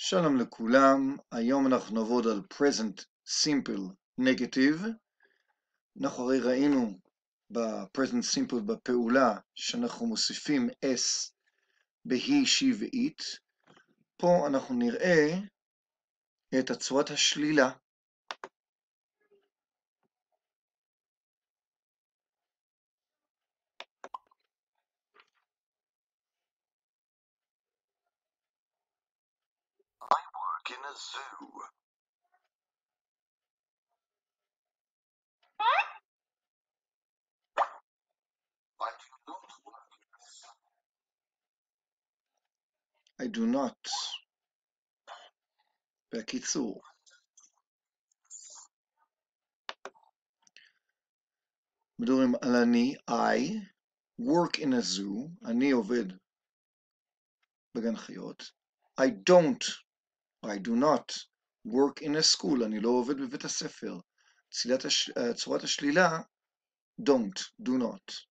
שלום לכולם, היום אנחנו נעבוד על present simple negative. אנחנו הרי ראינו ב-present simple בפעולה שאנחנו מוסיפים s ב-he, she ו-it. פה אנחנו נראה את הצורת השלילה. I work in a zoo. I do not work in a zoo. I do not. בקיצור. מדברים על אני, I work in a zoo, אני עובד בגן חיות. I do not work in a school, אני לא עובד בבית הספר. צורת השלילה, do not.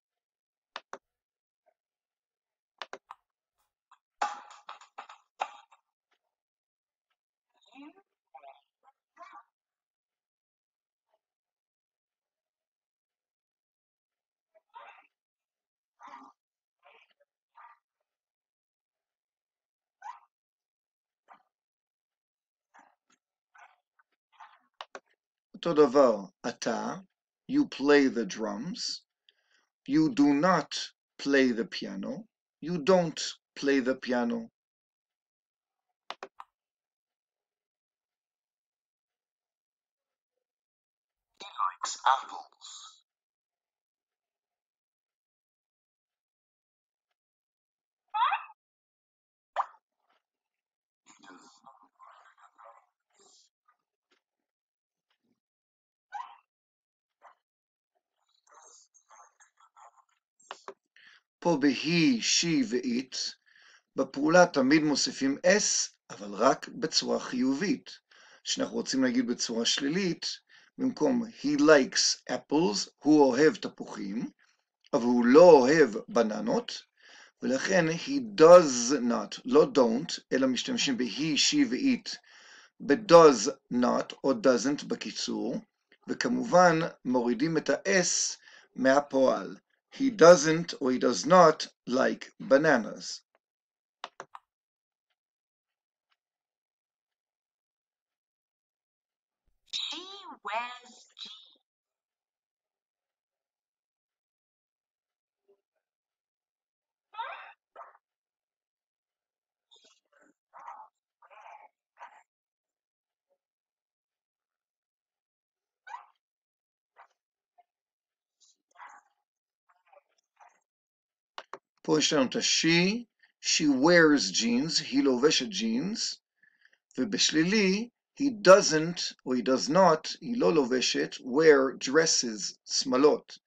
אותו דבר, אתה, you play the drums, you do not play the piano, you don't play the piano. He likes apples. He does not work in a office. פה ב-he, she ו-it, בפעולה תמיד מוסיפים s, אבל רק בצורה חיובית. כשאנחנו רוצים להגיד בצורה שלילית, במקום he likes apples, הוא אוהב תפוחים, אבל הוא לא אוהב בננות, ולכן he does not, לא don't, אלא משתמשים ב-he, she ו-it, ב-does not או doesn't בקיצור, וכמובן מורידים את ה-s מהפועל. He doesn't or he does not like bananas. She wears jeans. פה יש לנו את she wears jeans, היא לובשת ג'ינס, ובשלילי, he doesn't or he does not, היא לא לובשת, wear dresses, שמלות,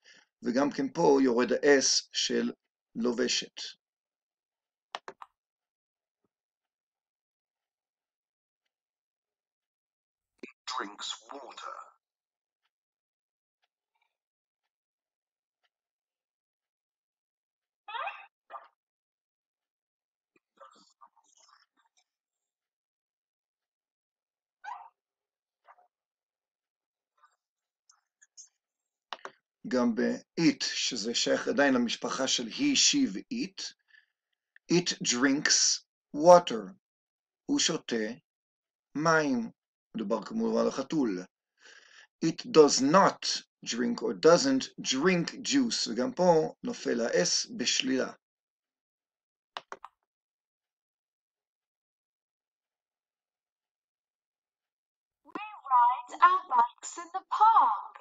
וגם כן פה יורד ה-s של לובשת. Drinks water. גם ב-it, שזה שייך עדיין למשפחה של he, she ו-it, it drinks water, הוא שותה מים, מדובר כמובן על החתול. It does not drink or doesn't drink juice, וגם פה נופל ה-s בשלילה. We ride our bikes in the park.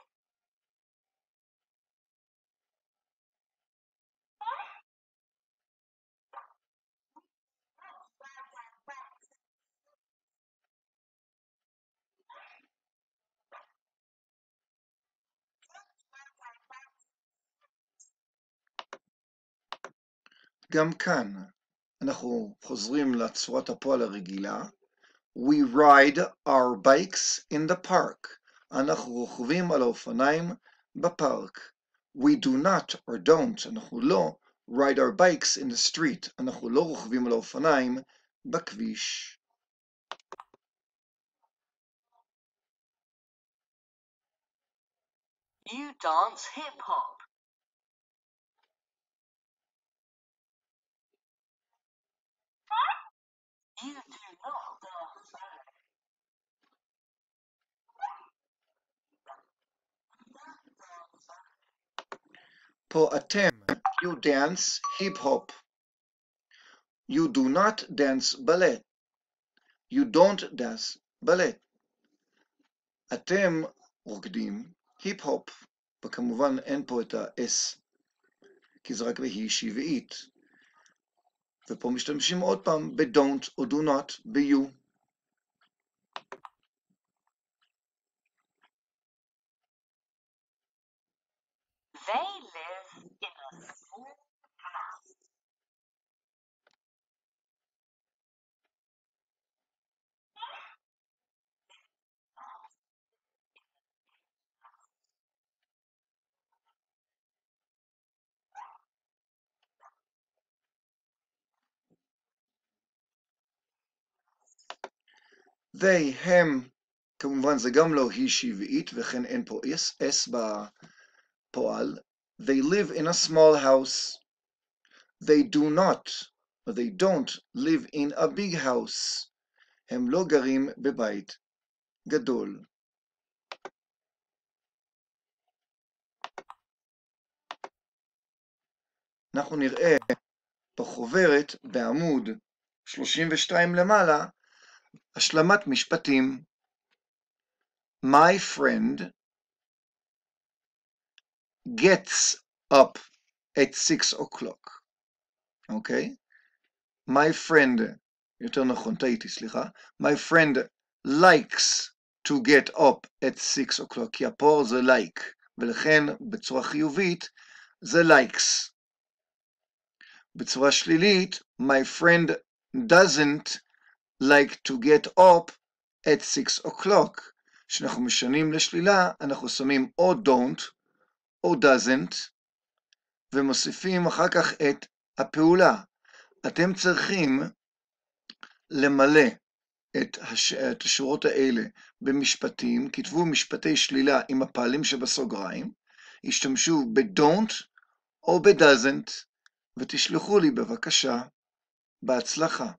גם כאן אנחנו חוזרים לצורת הפועל הרגילה. We ride our bikes in the park. אנחנו רוכבים על האופניים בפארק. We do not or don't, אנחנו לא, ride our bikes in the street. אנחנו לא רוכבים על האופניים בכביש. You dance hip-hop. You do not dance ballet. פה אתם, you dance hip-hop. You do not dance ballet. You don't dance ballet. אתם רוקדים היפ-הופ, וכמובן אין פה את ה-S, כי זה רק בהיא שביעית. ופה משתמשים עוד פעם ב-don't או do not, ב-you. They live in a small house. They, הם, כמובן זה גם לא היא שביעית, וכן אין פה S בפועל. They live in a small house. They do not, or they don't live in a big house. הם לא גרים בבית גדול. אנחנו נראה בחוברת בעמוד 32 למעלה, השלמת משפטים. My friend gets up at 6 o'clock. אוקיי? My friend, יותר נכון, טעיתי, סליחה. My friend likes to get up at 6 o'clock, כי הפור זה like, ולכן בצורה חיובית זה likes. בצורה שלילית, my friend doesn't like to get up at 6 o'clock. כשאנחנו משנים לשלילה, אנחנו שמים או don't או doesn't, ומוסיפים אחר כך את הפעולה. אתם צריכים למלא את השורות האלה במשפטים, כתבו משפטי שלילה עם הפעלים שבסוגריים, השתמשו ב-don't או ב-doesn't, ותשלחו לי בבקשה. בהצלחה.